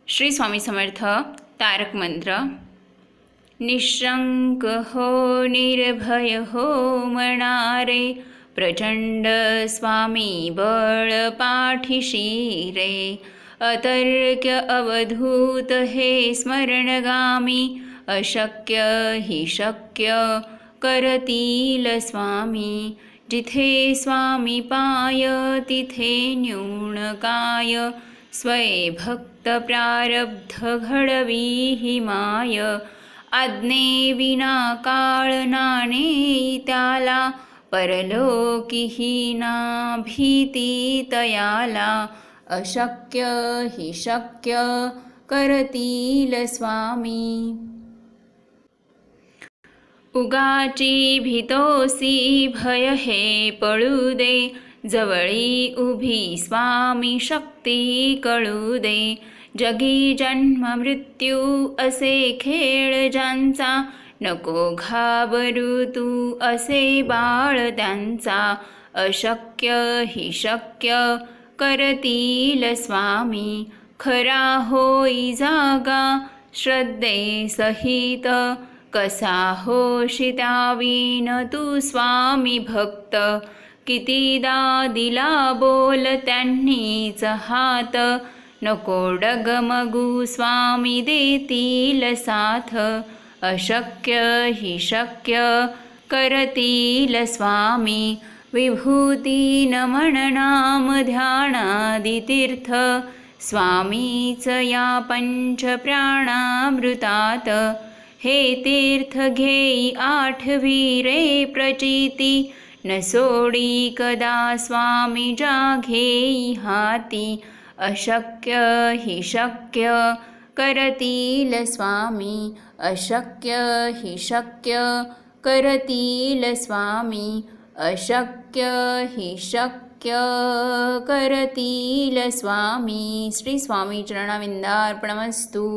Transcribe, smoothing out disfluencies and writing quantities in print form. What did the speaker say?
श्री स्वामी समर्थ तारक मंत्र। निशंक हो निर्भय हो मनारे, प्रचंड स्वामी बळ पाठीशी रे। अतर्क्य अवधूत हे स्मरणगामी, अशक्य हि शक्य करतील स्वामी। जिथे स्वामी पाय तिथे न्यून काय, स्वय भक्त प्रारब्ध घडवी ही माय। आज्ञे विना काळ नाणे त्याला, परलोकीही ना भीती तयाला। अशक्य हि शक्य करतील स्वामी। उगाची भीतोसी भय हे पळू दे, जवळी उभी स्वामी शक्ती कळू दे। जगी जन्म मृत्यू असे खेळ ज्यांचा, नको घाबरू तू असे बाळ त्यांचा। अशक्य हि शक्य करतील स्वामी। खरा होई जागा श्रद्धे सहित, कसा होशी त्याविन तू स्वामी भक्त। कितीदा दिला बोल त्यांनीच हात, नको डगमगू स्वामी देतील साथ। अशक्य हि शक्य करतील स्वामी। विभूती नमन नाम ध्यानादि तीर्थ, स्वामीच या पंच प्राणामृतात। हे तीर्थ घेई आठवी रे प्रचिती, न सोडी कदा स्वामी जाघेई हाती। अशक्य हि शक्य करतील स्वामी। अशक्य हि शक्य करतील स्वामी। अशक्य हि शक्य करतील स्वामी। श्री स्वामी चरणाविंदार्पणमस्तु।